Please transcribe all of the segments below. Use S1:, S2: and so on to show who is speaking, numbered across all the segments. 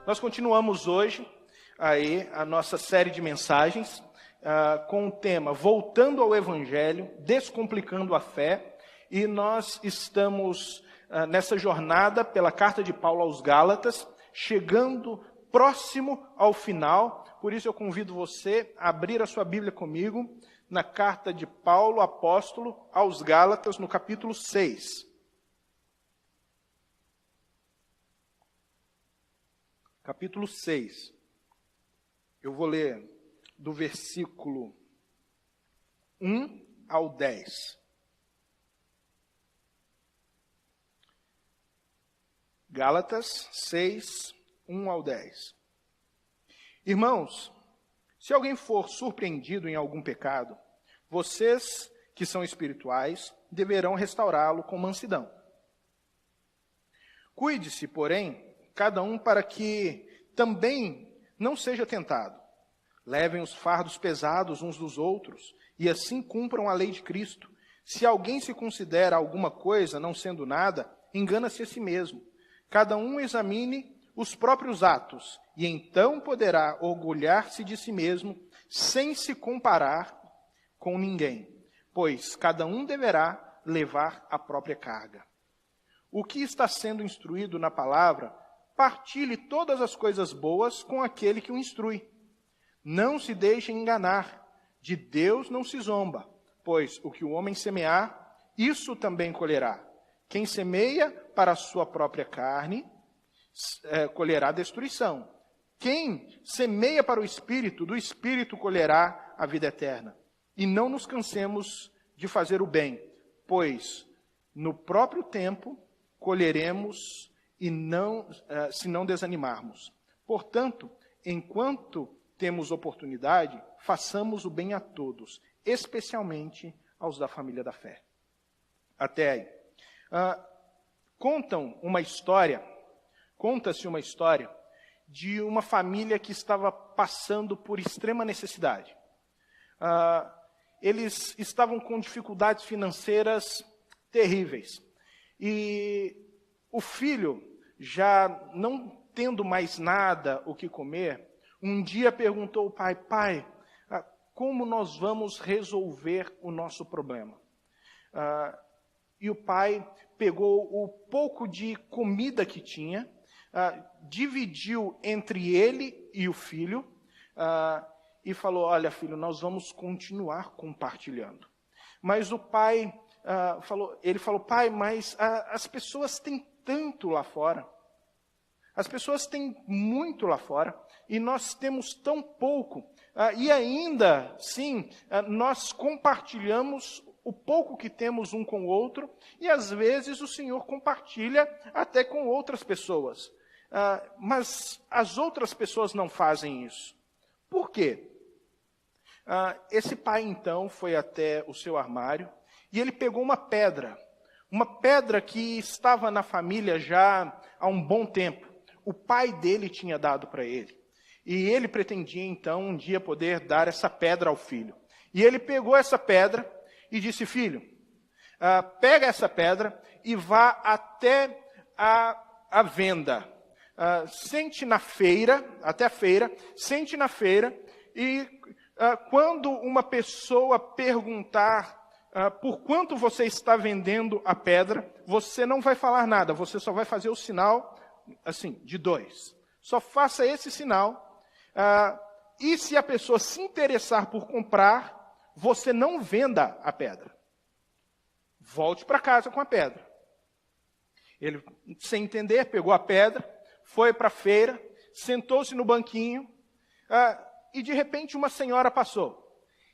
S1: Nós continuamos hoje aí a nossa série de mensagens com o tema Voltando ao Evangelho, Descomplicando a Fé, e nós estamos nessa jornada pela carta de Paulo aos Gálatas, chegando próximo ao final. Por isso eu convido você a abrir a sua Bíblia comigo na carta de Paulo, apóstolo, aos Gálatas, no capítulo 6. Capítulo 6. Eu vou ler do versículo 1 ao 10. Gálatas 6, 1 ao 10. Irmãos, se alguém for surpreendido em algum pecado, vocês que são espirituais deverão restaurá-lo com mansidão. Cuide-se, porém, cada um para que também não seja tentado. Levem os fardos pesados uns dos outros e assim cumpram a lei de Cristo. Se alguém se considera alguma coisa não sendo nada, engana-se a si mesmo. Cada um examine os próprios atos e então poderá orgulhar-se de si mesmo sem se comparar com ninguém, pois cada um deverá levar a própria carga. O que está sendo instruído na palavra, partilhe todas as coisas boas com aquele que o instrui. Não se deixe enganar, de Deus não se zomba, pois o que o homem semear, isso também colherá. Quem semeia para a sua própria carne, colherá destruição. Quem semeia para o Espírito, do Espírito colherá a vida eterna. E não nos cansemos de fazer o bem, pois no próprio tempo colheremos e não, se não desanimarmos. Portanto, enquanto temos oportunidade, façamos o bem a todos, especialmente aos da família da fé. Até aí. Conta-se uma história de uma família que estava passando por extrema necessidade. Eles estavam com dificuldades financeiras terríveis. E o filho, já não tendo mais nada o que comer, um dia perguntou ao pai: pai, como nós vamos resolver o nosso problema? E o pai pegou o pouco de comida que tinha, dividiu entre ele e o filho, e falou: olha, filho, nós vamos continuar compartilhando. Mas o pai falou: pai, mas as pessoas têm tanto lá fora. As pessoas têm muito lá fora e nós temos tão pouco. E ainda, sim, nós compartilhamos o pouco que temos um com o outro e às vezes o Senhor compartilha até com outras pessoas. Mas as outras pessoas não fazem isso. Por quê? Esse pai, então, foi até o seu armário e ele pegou uma pedra que estava na família já há um bom tempo. O pai dele tinha dado para ele. E ele pretendia, então, um dia poder dar essa pedra ao filho. E ele pegou essa pedra e disse: filho, pega essa pedra e vá até a venda. Sente na feira, até a feira, sente na feira e quando uma pessoa perguntar por quanto você está vendendo a pedra, você não vai falar nada, você só vai fazer o sinal, assim, de 2. Só faça esse sinal, e se a pessoa se interessar por comprar, você não venda a pedra. Volte para casa com a pedra. Ele, sem entender, pegou a pedra, foi para a feira, sentou-se no banquinho, e de repente uma senhora passou.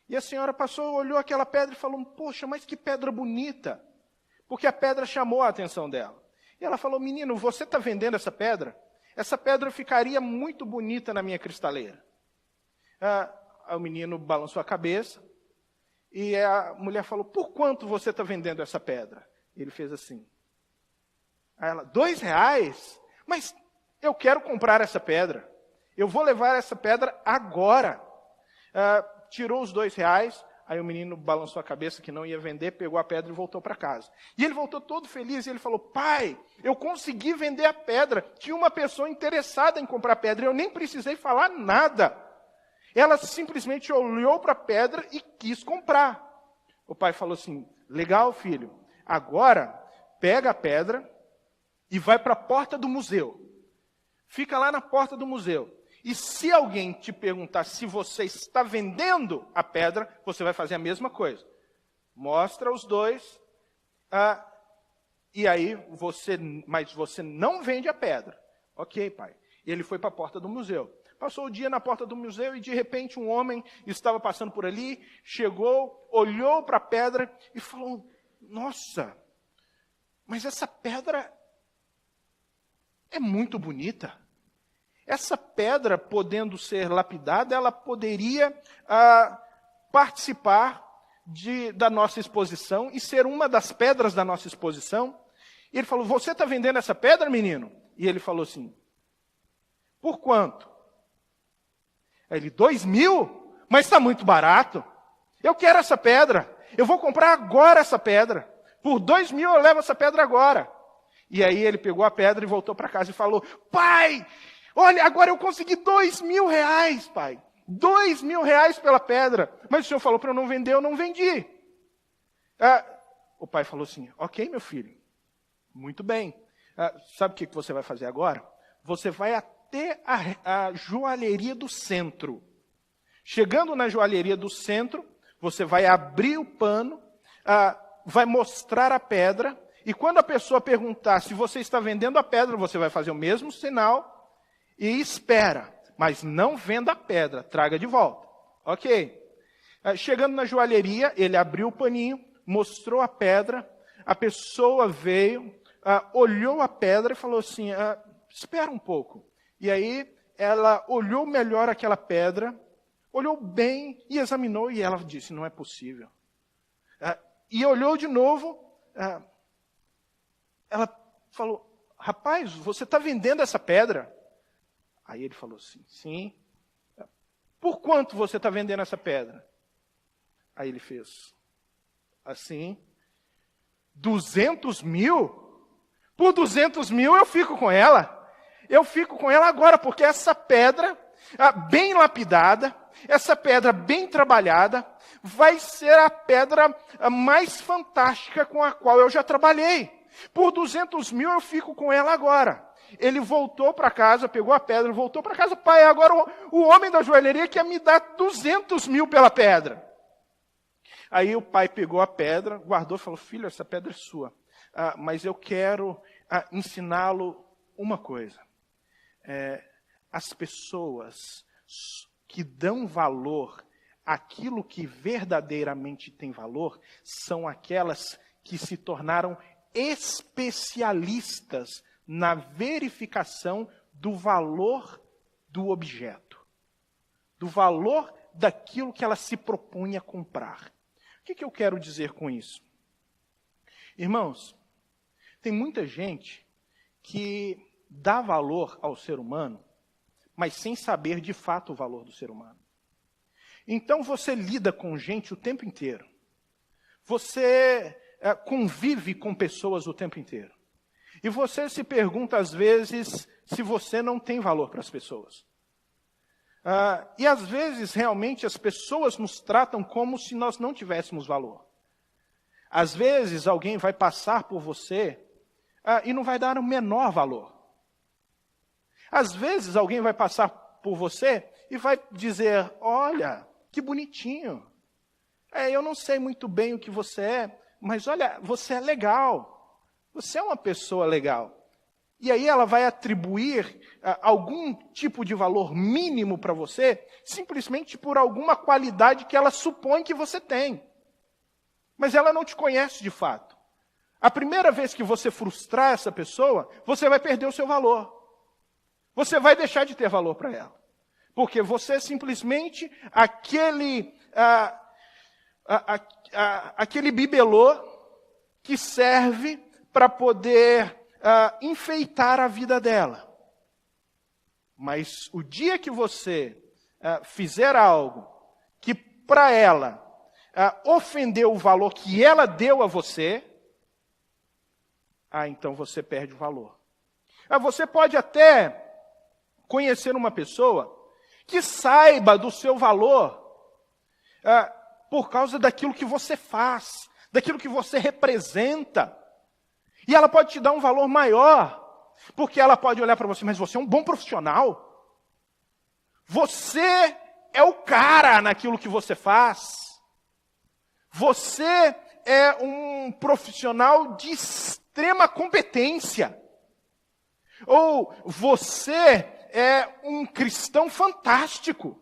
S1: E a senhora passou, olhou aquela pedra e falou: poxa, mas que pedra bonita. Porque a pedra chamou a atenção dela. E ela falou: menino, você está vendendo essa pedra? Essa pedra ficaria muito bonita na minha cristaleira. O menino balançou a cabeça. E a mulher falou: por quanto você está vendendo essa pedra? Ele fez assim. Aí ela: R$2? Mas eu quero comprar essa pedra. Eu vou levar essa pedra agora. Tirou os R$2, Aí o menino balançou a cabeça que não ia vender, pegou a pedra e voltou para casa. E ele voltou todo feliz e ele falou, pai, eu consegui vender a pedra. Tinha uma pessoa interessada em comprar a pedra, eu nem precisei falar nada. Ela simplesmente olhou para a pedra e quis comprar. O pai falou assim, legal, filho, agora pega a pedra e vai para a porta do museu. Fica lá na porta do museu. E se alguém te perguntar se você está vendendo a pedra, você vai fazer a mesma coisa. Mostra os dois, e aí mas você não vende a pedra. Ok, pai. E ele foi para a porta do museu. Passou o dia na porta do museu e de repente um homem estava passando por ali, chegou, olhou para a pedra e falou, nossa, mas essa pedra é muito bonita. Essa pedra, podendo ser lapidada, ela poderia participar da nossa exposição e ser uma das pedras da nossa exposição. E ele falou, você está vendendo essa pedra, menino? E ele falou assim, por quanto? Aí ele, 2.000? Mas está muito barato. Eu quero essa pedra. Eu vou comprar agora essa pedra. Por 2.000 eu levo essa pedra agora. E aí ele pegou a pedra e voltou para casa e falou, pai, olha, agora eu consegui 2.000 reais, pai. 2.000 reais pela pedra. Mas o senhor falou para eu não vender, eu não vendi. O pai falou assim, ok, meu filho, muito bem. Sabe o que você vai fazer agora? Você vai até a joalheria do centro. Chegando na joalheria do centro, você vai abrir o pano, vai mostrar a pedra, e quando a pessoa perguntar se você está vendendo a pedra, você vai fazer o mesmo sinal e espera, mas não venda a pedra, traga de volta. Ok. Chegando na joalheria, ele abriu o paninho, mostrou a pedra, a pessoa veio, olhou a pedra e falou assim, espera um pouco. E aí ela olhou melhor aquela pedra, olhou bem e examinou, e ela disse, não é possível. E olhou de novo, ela falou, rapaz, você está vendendo essa pedra? Aí ele falou assim, sim. Por quanto você está vendendo essa pedra? Aí ele fez assim, 200.000? Por 200.000 eu fico com ela. Eu fico com ela agora, porque essa pedra, bem lapidada, essa pedra bem trabalhada, vai ser a pedra mais fantástica com a qual eu já trabalhei. Por 200.000 eu fico com ela agora. Ele voltou para casa, pegou a pedra, voltou para casa. Pai, agora o homem da joalheria quer me dar 200.000 pela pedra. Aí o pai pegou a pedra, guardou e falou, filho, essa pedra é sua. Mas eu quero ensiná-lo uma coisa. As pessoas que dão valor àquilo que verdadeiramente tem valor, são aquelas que se tornaram especialistas na verificação do valor do objeto, do valor daquilo que ela se propunha a comprar. O que eu quero dizer com isso? Irmãos, tem muita gente que dá valor ao ser humano, mas sem saber de fato o valor do ser humano. Então você lida com gente o tempo inteiro. Você convive com pessoas o tempo inteiro. E você se pergunta às vezes se você não tem valor para as pessoas. E às vezes realmente as pessoas nos tratam como se nós não tivéssemos valor. Às vezes alguém vai passar por você e não vai dar o menor valor. Às vezes alguém vai passar por você e vai dizer, olha, que bonitinho. Eu não sei muito bem o que você é, mas olha, você é legal. Você é uma pessoa legal. E aí ela vai atribuir algum tipo de valor mínimo para você, simplesmente por alguma qualidade que ela supõe que você tem. Mas ela não te conhece de fato. A primeira vez que você frustrar essa pessoa, você vai perder o seu valor. Você vai deixar de ter valor para ela. Porque você é simplesmente aquele bibelô que serve para poder enfeitar a vida dela. Mas o dia que você fizer algo que para ela ofendeu o valor que ela deu a você, então você perde o valor. Você pode até conhecer uma pessoa que saiba do seu valor por causa daquilo que você faz, daquilo que você representa. E ela pode te dar um valor maior, porque ela pode olhar para você, mas você é um bom profissional. Você é o cara naquilo que você faz. Você é um profissional de extrema competência. Ou você é um cristão fantástico.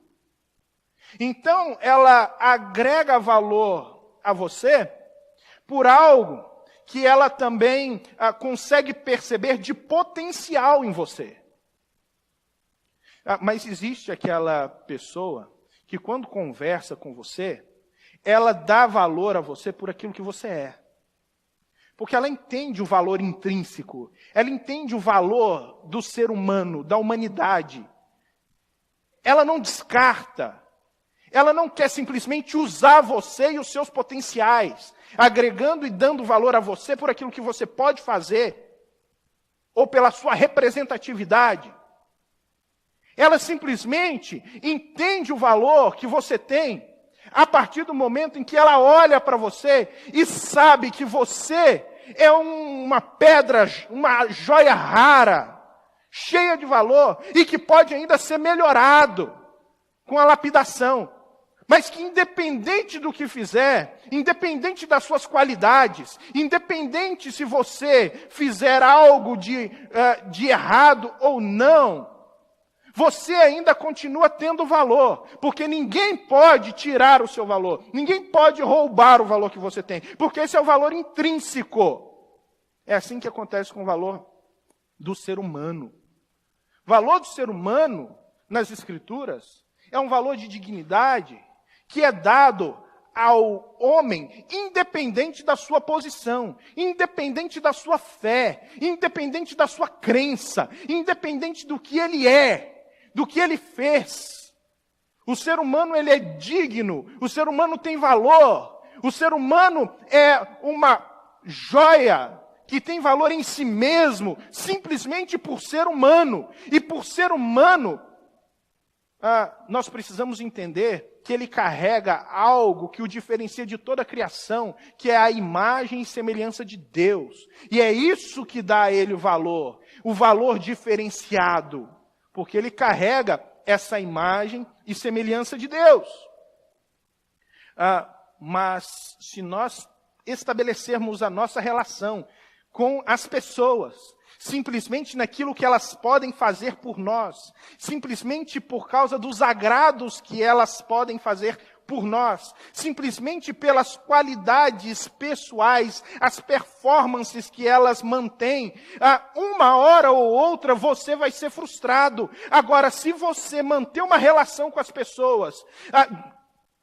S1: Então, ela agrega valor a você por algo que ela também consegue perceber de potencial em você. Mas existe aquela pessoa que quando conversa com você, ela dá valor a você por aquilo que você é. Porque ela entende o valor intrínseco, ela entende o valor do ser humano, da humanidade. Ela não descarta, ela não quer simplesmente usar você e os seus potenciais, agregando e dando valor a você por aquilo que você pode fazer, ou pela sua representatividade. Ela simplesmente entende o valor que você tem a partir do momento em que ela olha para você e sabe que você é uma pedra, uma joia rara, cheia de valor e que pode ainda ser melhorado com a lapidação. Mas que independente do que fizer, independente das suas qualidades, independente se você fizer algo de errado ou não, você ainda continua tendo valor, porque ninguém pode tirar o seu valor, ninguém pode roubar o valor que você tem, porque esse é o valor intrínseco. É assim que acontece com o valor do ser humano. O valor do ser humano, nas Escrituras, é um valor de dignidade que é dado ao homem, independente da sua posição, independente da sua fé, independente da sua crença, independente do que ele é, do que ele fez. O ser humano, ele é digno, o ser humano tem valor, o ser humano é uma joia que tem valor em si mesmo, simplesmente por ser humano. E por ser humano, nós precisamos entender que ele carrega algo que o diferencia de toda a criação, que é a imagem e semelhança de Deus. E é isso que dá a ele o valor diferenciado, porque ele carrega essa imagem e semelhança de Deus. Mas se nós estabelecermos a nossa relação com as pessoas, simplesmente naquilo que elas podem fazer por nós, simplesmente por causa dos agrados que elas podem fazer por nós, simplesmente pelas qualidades pessoais, as performances que elas mantêm, uma hora ou outra você vai ser frustrado. Agora, se você manter uma relação com as pessoas,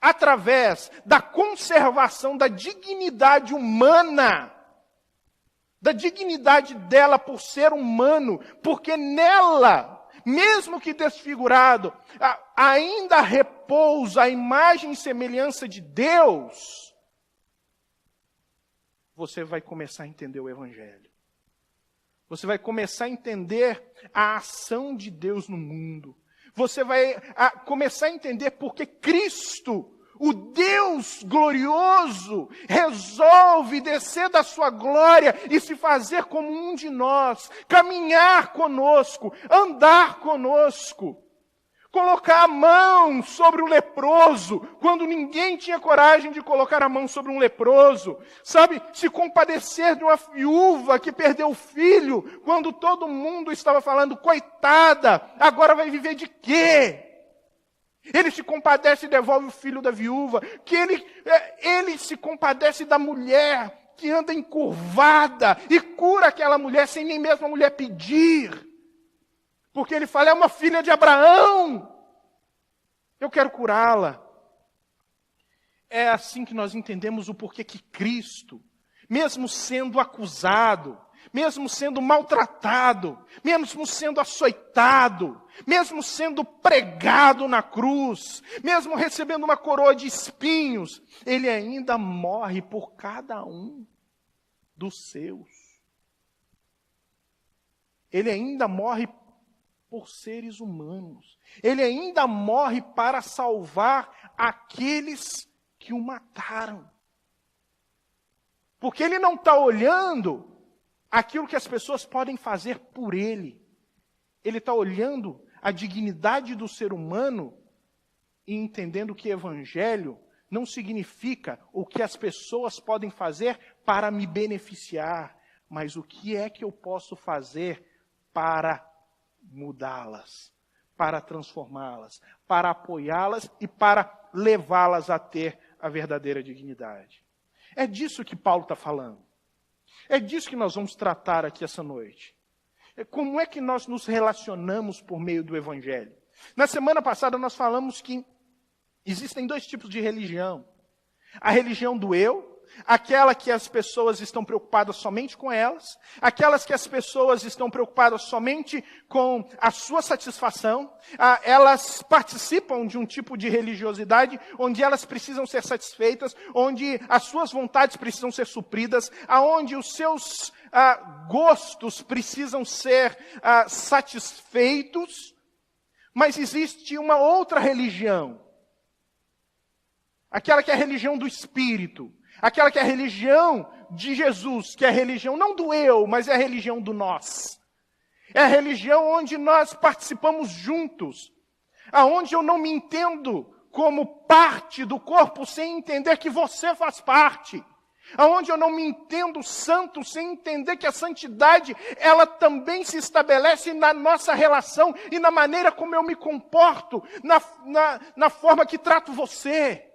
S1: através da conservação da dignidade humana, da dignidade dela por ser humano, porque nela, mesmo que desfigurado, ainda repousa a imagem e semelhança de Deus, você vai começar a entender o Evangelho. Você vai começar a entender a ação de Deus no mundo. Você vai começar a entender porque Cristo, o Deus glorioso, resolve descer da sua glória e se fazer como um de nós, caminhar conosco, andar conosco, colocar a mão sobre o leproso, quando ninguém tinha coragem de colocar a mão sobre um leproso, sabe, se compadecer de uma viúva que perdeu o filho, quando todo mundo estava falando, coitada, agora vai viver de quê? Ele se compadece e devolve o filho da viúva, que ele se compadece da mulher que anda encurvada e cura aquela mulher sem nem mesmo a mulher pedir. Porque ele fala, é uma filha de Abraão, eu quero curá-la. É assim que nós entendemos o porquê que Cristo, mesmo sendo acusado, mesmo sendo maltratado, mesmo sendo açoitado, mesmo sendo pregado na cruz, mesmo recebendo uma coroa de espinhos, ele ainda morre por cada um dos seus. Ele ainda morre por seres humanos. Ele ainda morre para salvar aqueles que o mataram. Porque ele não está olhando aquilo que as pessoas podem fazer por ele. Ele está olhando a dignidade do ser humano e entendendo que evangelho não significa o que as pessoas podem fazer para me beneficiar, mas o que é que eu posso fazer para mudá-las, para transformá-las, para apoiá-las e para levá-las a ter a verdadeira dignidade. É disso que Paulo está falando. É disso que nós vamos tratar aqui essa noite. Como é que nós nos relacionamos por meio do Evangelho? Na semana passada nós falamos que existem dois tipos de religião. A religião do eu, aquela que as pessoas estão preocupadas somente com elas, aquelas que as pessoas estão preocupadas somente com a sua satisfação, elas participam de um tipo de religiosidade onde elas precisam ser satisfeitas, onde as suas vontades precisam ser supridas, aonde os seus gostos precisam ser satisfeitos, mas existe uma outra religião, aquela que é a religião do Espírito, aquela que é a religião de Jesus, que é a religião não do eu, mas é a religião do nós. É a religião onde nós participamos juntos, aonde eu não me entendo como parte do corpo sem entender que você faz parte. Aonde eu não me entendo santo sem entender que a santidade, ela também se estabelece na nossa relação e na maneira como eu me comporto, na forma que trato você.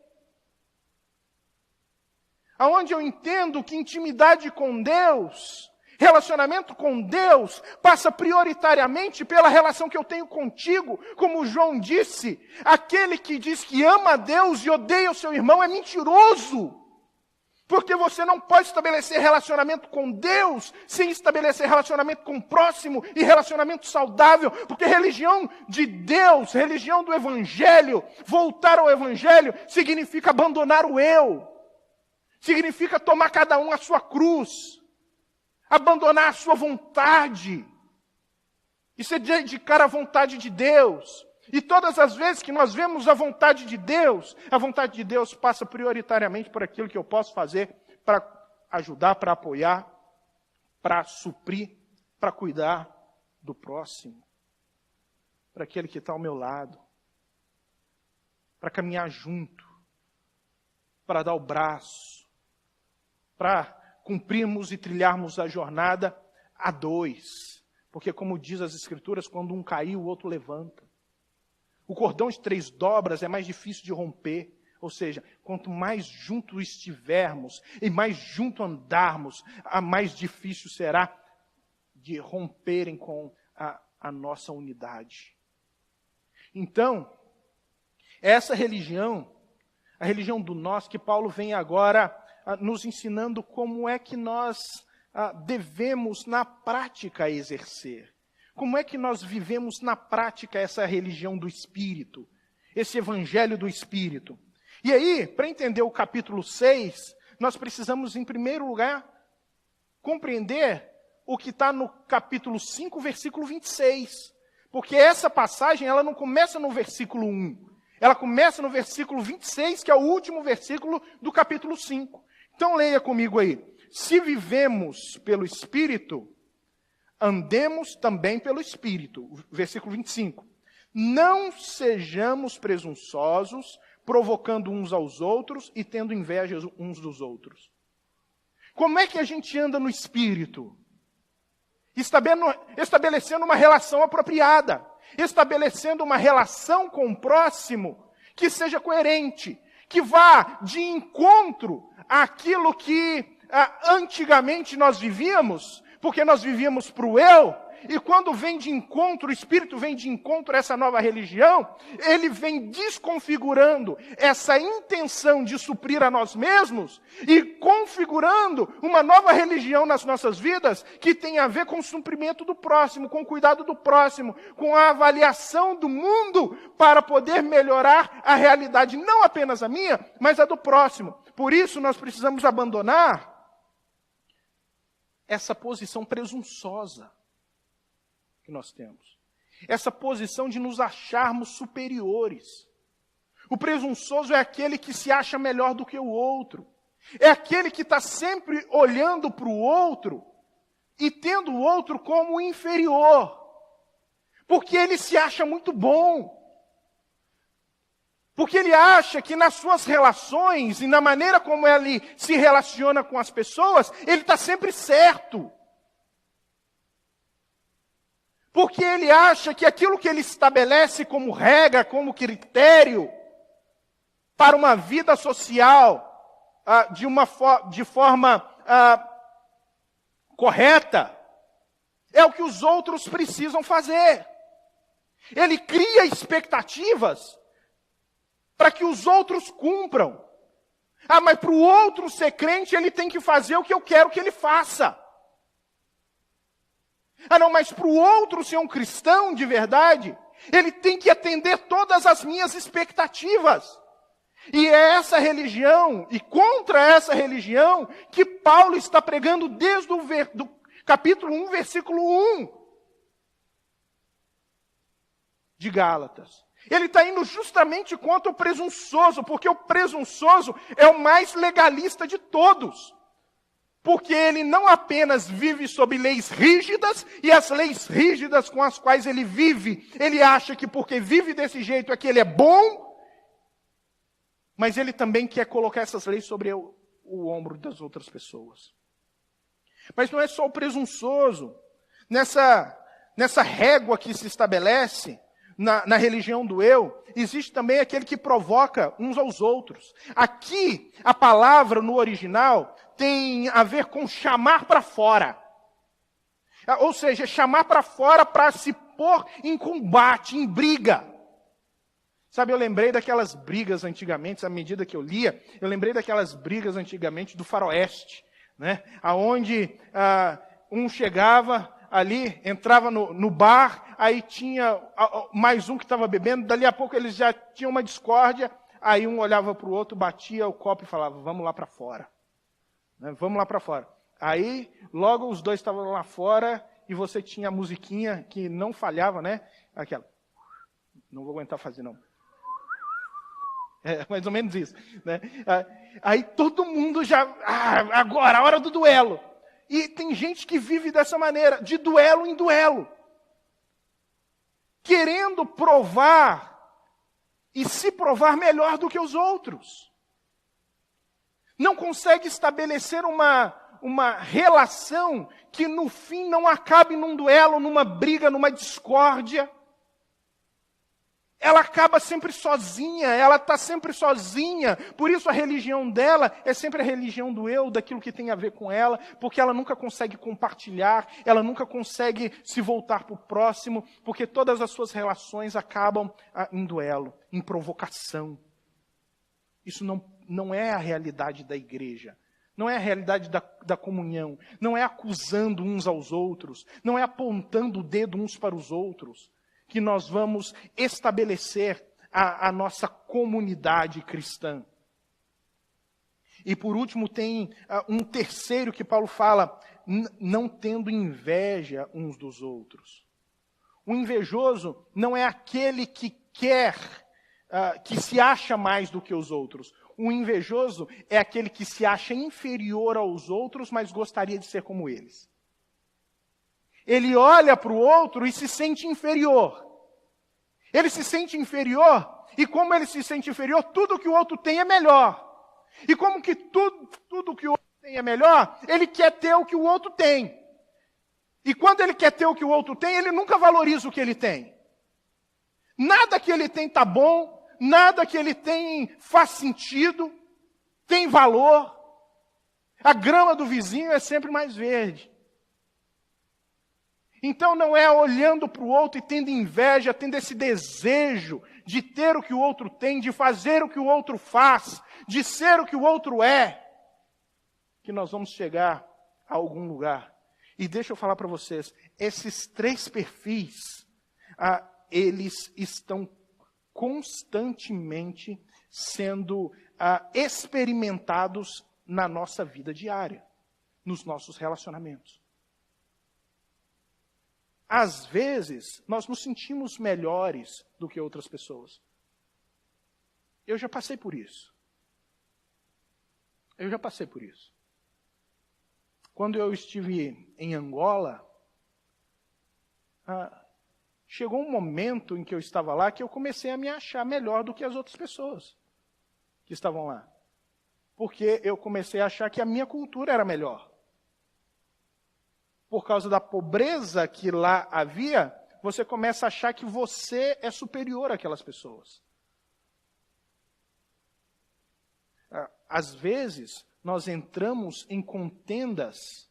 S1: Aonde eu entendo que intimidade com Deus, relacionamento com Deus, passa prioritariamente pela relação que eu tenho contigo. Como João disse, aquele que diz que ama a Deus e odeia o seu irmão é mentiroso. Porque você não pode estabelecer relacionamento com Deus sem estabelecer relacionamento com o próximo e relacionamento saudável. Porque religião de Deus, religião do Evangelho, voltar ao Evangelho, significa abandonar o eu. Significa tomar cada um a sua cruz, abandonar a sua vontade e se dedicar à vontade de Deus. E todas as vezes que nós vemos a vontade de Deus passa prioritariamente por aquilo que eu posso fazer para ajudar, para apoiar, para suprir, para cuidar do próximo, para aquele que está ao meu lado, para caminhar junto, para dar o braço, para cumprirmos e trilharmos a jornada a dois. Porque, como diz as Escrituras, quando um cair, o outro levanta. O cordão de 3 dobras é mais difícil de romper. Ou seja, quanto mais juntos estivermos e mais junto andarmos, mais difícil será de romperem com a nossa unidade. Então, essa religião, a religião do nós, que Paulo vem agora nos ensinando como é que nós devemos na prática exercer. Como é que nós vivemos na prática essa religião do Espírito, esse Evangelho do Espírito. E aí, para entender o capítulo 6, nós precisamos, em primeiro lugar, compreender o que está no capítulo 5, versículo 26. Porque essa passagem, ela não começa no versículo 1. Ela começa no versículo 26, que é o último versículo do capítulo 5. Então leia comigo aí. Se vivemos pelo Espírito, andemos também pelo Espírito. Versículo 25. Não sejamos presunçosos, provocando uns aos outros e tendo inveja uns dos outros. Como é que a gente anda no Espírito? Estabelecendo uma relação apropriada. Estabelecendo uma relação com o próximo que seja coerente. Que vá de encontro àquilo que antigamente nós vivíamos, porque nós vivíamos para o eu, e quando vem de encontro, o Espírito vem de encontro a essa nova religião, ele vem desconfigurando essa intenção de suprir a nós mesmos e configurando uma nova religião nas nossas vidas que tem a ver com o suprimento do próximo, com o cuidado do próximo, com a avaliação do mundo para poder melhorar a realidade, não apenas a minha, mas a do próximo. Por isso nós precisamos abandonar essa posição presunçosa que nós temos. Essa posição de nos acharmos superiores. O presunçoso é aquele que se acha melhor do que o outro. É aquele que está sempre olhando para o outro e tendo o outro como inferior. Porque ele se acha muito bom. Porque ele acha que nas suas relações e na maneira como ele se relaciona com as pessoas, ele está sempre certo. Porque ele acha que aquilo que ele estabelece como regra, como critério, para uma vida social, de forma correta, é o que os outros precisam fazer. Ele cria expectativas para que os outros cumpram. Mas para o outro ser crente, ele tem que fazer o que eu quero que ele faça. Não, mas para o outro ser um cristão de verdade, ele tem que atender todas as minhas expectativas. E é essa religião, e contra essa religião, que Paulo está pregando desde o do capítulo 1, versículo 1 de Gálatas. Ele está indo justamente contra o presunçoso, porque o presunçoso é o mais legalista de todos. Porque ele não apenas vive sob leis rígidas, e as leis rígidas com as quais ele vive, ele acha que porque vive desse jeito é que ele é bom, mas ele também quer colocar essas leis sobre o ombro das outras pessoas. Mas não é só o presunçoso. Nessa régua que se estabelece, na religião do eu, existe também aquele que provoca uns aos outros. Aqui, a palavra no original tem a ver com chamar para fora. Ou seja, chamar para fora para se pôr em combate, em briga. Sabe, eu lembrei daquelas brigas antigamente, à medida que eu lia, eu lembrei daquelas brigas antigamente do faroeste, né? Onde um chegava ali, entrava no bar, aí tinha mais um que estava bebendo, dali a pouco eles já tinham uma discórdia, aí um olhava para o outro, batia o copo e falava, vamos lá para fora. Né? Vamos lá para fora. Aí, logo os dois estavam lá fora, e você tinha a musiquinha que não falhava, né? Aquela. Não vou aguentar fazer, não. É mais ou menos isso. Né? Aí todo mundo já... agora, a hora do duelo. E tem gente que vive dessa maneira, de duelo em duelo. Querendo provar e se provar melhor do que os outros. Não consegue estabelecer uma relação que no fim não acabe num duelo, numa briga, numa discórdia. Ela acaba sempre sozinha, ela está sempre sozinha. Por isso a religião dela é sempre a religião do eu, daquilo que tem a ver com ela, porque ela nunca consegue compartilhar, ela nunca consegue se voltar para o próximo, porque todas as suas relações acabam em duelo, em provocação. Isso não é a realidade da igreja. Não é a realidade da comunhão. Não é acusando uns aos outros. Não é apontando o dedo uns para os outros. Que nós vamos estabelecer a nossa comunidade cristã. E por último tem um terceiro que Paulo fala, não tendo inveja uns dos outros. O invejoso não é aquele que quer, que se acha mais do que os outros. O invejoso é aquele que se acha inferior aos outros, mas gostaria de ser como eles. Ele olha para o outro e se sente inferior. Ele se sente inferior, e como ele se sente inferior, tudo que o outro tem é melhor. E como que tudo que o outro tem é melhor, ele quer ter o que o outro tem. E quando ele quer ter o que o outro tem, ele nunca valoriza o que ele tem. Nada que ele tem está bom, nada que ele tem faz sentido, tem valor. A grama do vizinho é sempre mais verde. Então não é olhando para o outro e tendo inveja, tendo esse desejo de ter o que o outro tem, de fazer o que o outro faz, de ser o que o outro é, que nós vamos chegar a algum lugar. E deixa eu falar para vocês, esses 3 perfis, eles estão constantemente sendo experimentados na nossa vida diária, nos nossos relacionamentos. Às vezes, nós nos sentimos melhores do que outras pessoas. Eu já passei por isso. Quando eu estive em Angola, chegou um momento em que eu estava lá que eu comecei a me achar melhor do que as outras pessoas que estavam lá. Porque eu comecei a achar que a minha cultura era melhor. Por causa da pobreza que lá havia, você começa a achar que você é superior àquelas pessoas. Às vezes, nós entramos em contendas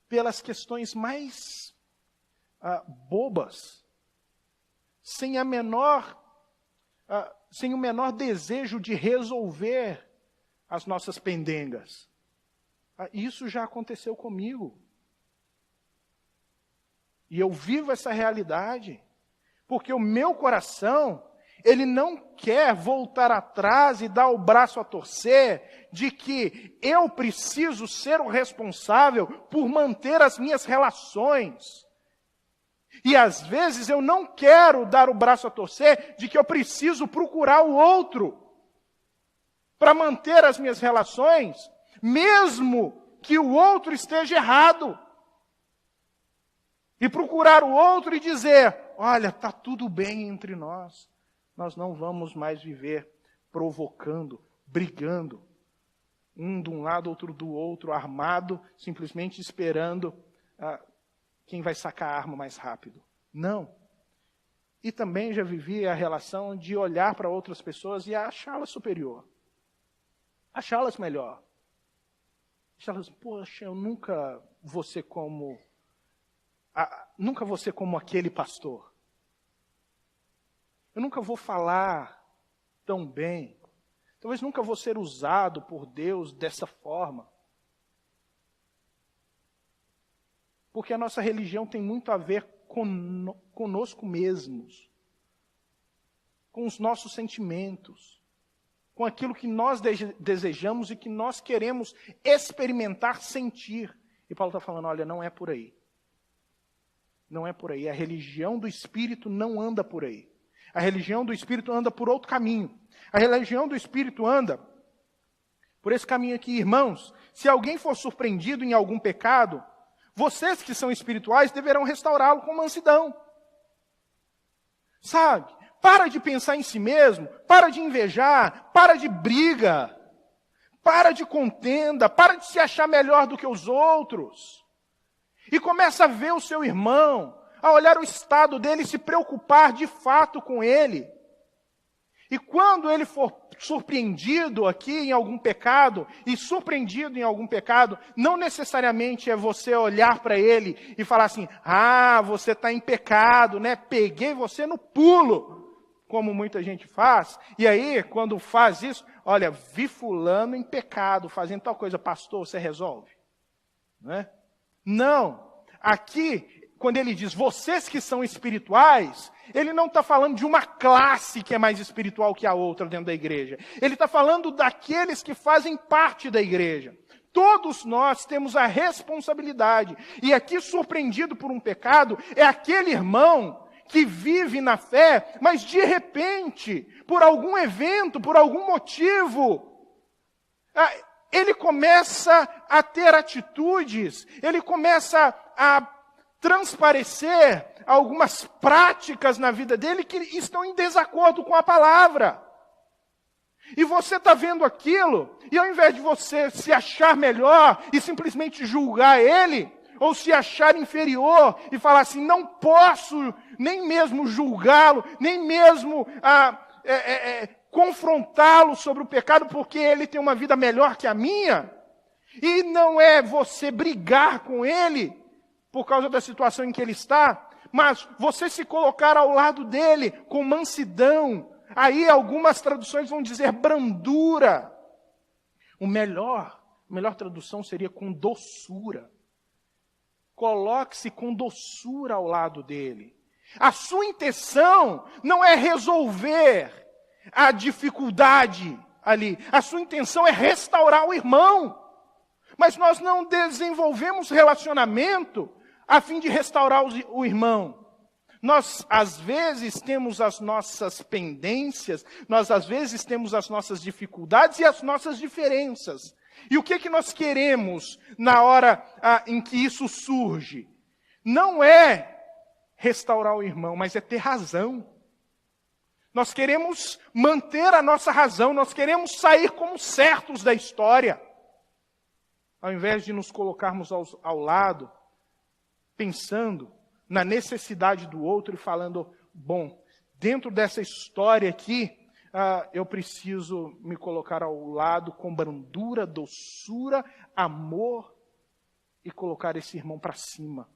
S1: pelas questões mais bobas, sem o menor desejo de resolver as nossas pendengas. Isso já aconteceu comigo. E eu vivo essa realidade, porque o meu coração, ele não quer voltar atrás e dar o braço a torcer de que eu preciso ser o responsável por manter as minhas relações. E às vezes eu não quero dar o braço a torcer de que eu preciso procurar o outro para manter as minhas relações, mesmo que o outro esteja errado. E procurar o outro e dizer, olha, está tudo bem entre nós. Nós não vamos mais viver provocando, brigando, um de um lado, outro do outro, armado, simplesmente esperando quem vai sacar a arma mais rápido. Não. E também já vivi a relação de olhar para outras pessoas e achá-las superior. Achá-las melhor. Achá-las, poxa, eu nunca vou ser como aquele pastor. Eu nunca vou falar tão bem. Talvez nunca vou ser usado por Deus dessa forma. Porque a nossa religião tem muito a ver conosco mesmos, com os nossos sentimentos, com aquilo que nós desejamos e que nós queremos experimentar, sentir. E Paulo está falando, olha, não é por aí. Não é por aí. A religião do Espírito não anda por aí. A religião do Espírito anda por outro caminho. A religião do Espírito anda por esse caminho aqui. Irmãos, se alguém for surpreendido em algum pecado, vocês que são espirituais deverão restaurá-lo com mansidão. Sabe? Para de pensar em si mesmo, para de invejar, para de briga, para de contenda, para de se achar melhor do que os outros. E começa a ver o seu irmão, a olhar o estado dele e se preocupar de fato com ele. E quando ele for surpreendido aqui em algum pecado, e surpreendido em algum pecado, não necessariamente é você olhar para ele e falar assim, você está em pecado, né? Peguei você no pulo, como muita gente faz. E aí, quando faz isso, olha, vi fulano em pecado, fazendo tal coisa, pastor, você resolve? Não é? Não. Aqui, quando ele diz, vocês que são espirituais, ele não está falando de uma classe que é mais espiritual que a outra dentro da igreja. Ele está falando daqueles que fazem parte da igreja. Todos nós temos a responsabilidade. E aqui, surpreendido por um pecado, é aquele irmão que vive na fé, mas de repente, por algum evento, por algum motivo, ele começa a ter atitudes, ele começa a transparecer algumas práticas na vida dele que estão em desacordo com a palavra. E você está vendo aquilo, e ao invés de você se achar melhor e simplesmente julgar ele, ou se achar inferior e falar assim, não posso nem mesmo julgá-lo, nem mesmo confrontá-lo sobre o pecado, porque ele tem uma vida melhor que a minha, e não é você brigar com ele, por causa da situação em que ele está, mas você se colocar ao lado dele com mansidão, aí algumas traduções vão dizer brandura. A melhor tradução seria com doçura. Coloque-se com doçura ao lado dele. A sua intenção não é resolver a dificuldade ali. A sua intenção é restaurar o irmão. Mas nós não desenvolvemos relacionamento a fim de restaurar o irmão. Nós, às vezes, temos as nossas pendências, nós, às vezes, temos as nossas dificuldades e as nossas diferenças. E o que nós queremos na hora em que isso surge? Não é restaurar o irmão, mas é ter razão. Nós queremos manter a nossa razão, nós queremos sair como certos da história. Ao invés de nos colocarmos ao lado, pensando na necessidade do outro e falando, bom, dentro dessa história aqui, eu preciso me colocar ao lado com brandura, doçura, amor e colocar esse irmão para cima.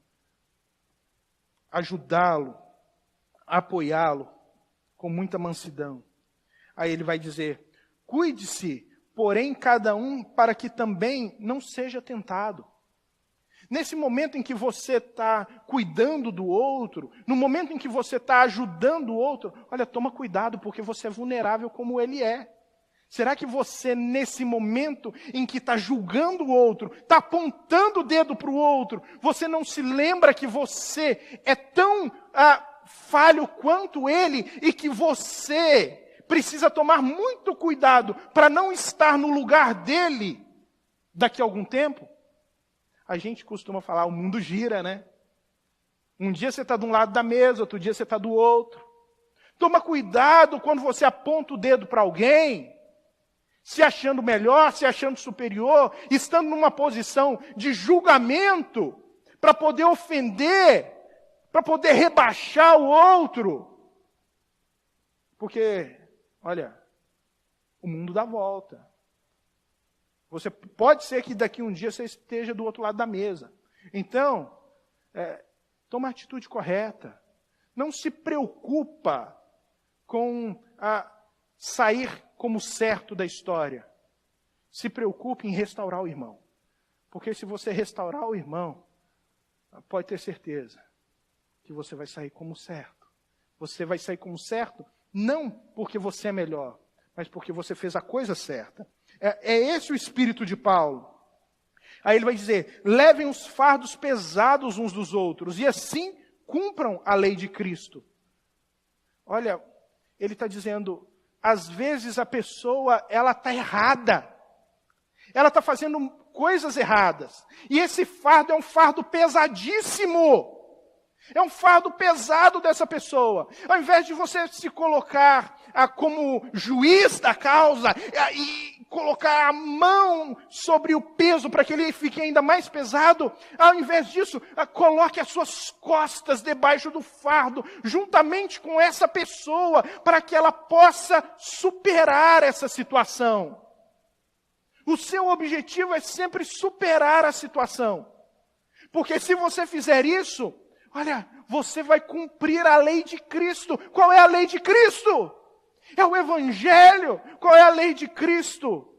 S1: Ajudá-lo, apoiá-lo com muita mansidão. Aí ele vai dizer, cuide-se, porém, cada um para que também não seja tentado. Nesse momento em que você está cuidando do outro, no momento em que você está ajudando o outro, olha, toma cuidado, porque você é vulnerável como ele é. Será que você, nesse momento em que está julgando o outro, está apontando o dedo para o outro, você não se lembra que você é tão falho quanto ele e que você precisa tomar muito cuidado para não estar no lugar dele daqui a algum tempo? A gente costuma falar, o mundo gira, né? Um dia você está de um lado da mesa, outro dia você está do outro. Toma cuidado quando você aponta o dedo para alguém, se achando melhor, se achando superior, estando numa posição de julgamento, para poder ofender, para poder rebaixar o outro. Porque, olha, o mundo dá volta. Você pode ser que daqui um dia você esteja do outro lado da mesa. Então, toma a atitude correta. Não se preocupa com sair como certo da história. Se preocupe em restaurar o irmão. Porque se você restaurar o irmão, pode ter certeza que você vai sair como certo. Você vai sair como certo não porque você é melhor, mas porque você fez a coisa certa. É esse o espírito de Paulo. Aí ele vai dizer, levem os fardos pesados uns dos outros, e assim cumpram a lei de Cristo. Olha, ele está dizendo, às vezes a pessoa, ela está errada. Ela está fazendo coisas erradas. E esse fardo é um fardo pesadíssimo. É um fardo pesado dessa pessoa. Ao invés de você se colocar como juiz da causa e colocar a mão sobre o peso para que ele fique ainda mais pesado, ao invés disso, coloque as suas costas debaixo do fardo, juntamente com essa pessoa, para que ela possa superar essa situação. O seu objetivo é sempre superar a situação. Porque se você fizer isso, olha, você vai cumprir a lei de Cristo. Qual é a lei de Cristo? É o Evangelho. Qual é a lei de Cristo?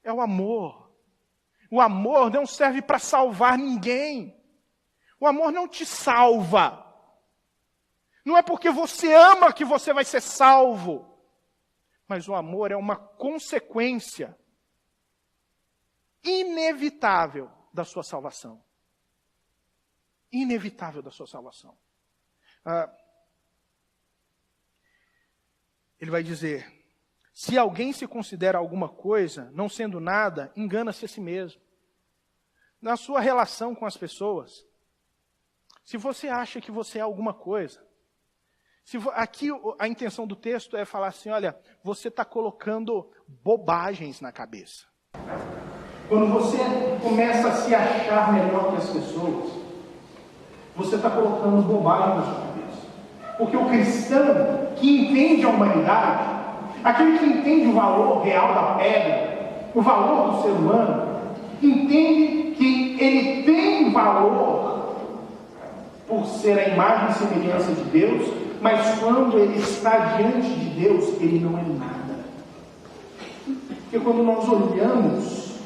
S1: É o amor. O amor não serve para salvar ninguém. O amor não te salva. Não é porque você ama que você vai ser salvo. Mas o amor é uma consequência inevitável da sua salvação. Inevitável da sua salvação. Ele vai dizer, se alguém se considera alguma coisa, não sendo nada, engana-se a si mesmo. Na sua relação com as pessoas, se você acha que você é alguma coisa, aqui a intenção do texto é falar assim, olha, você está colocando bobagens na cabeça. Quando você começa a se achar melhor que as pessoas, você está colocando bobagem na sua cabeça. Porque o cristão que entende a humanidade, aquele que entende o valor real da pedra, o valor do ser humano, entende que ele tem valor por ser a imagem e semelhança de Deus, mas quando ele está diante de Deus, ele não é nada. Porque quando nós olhamos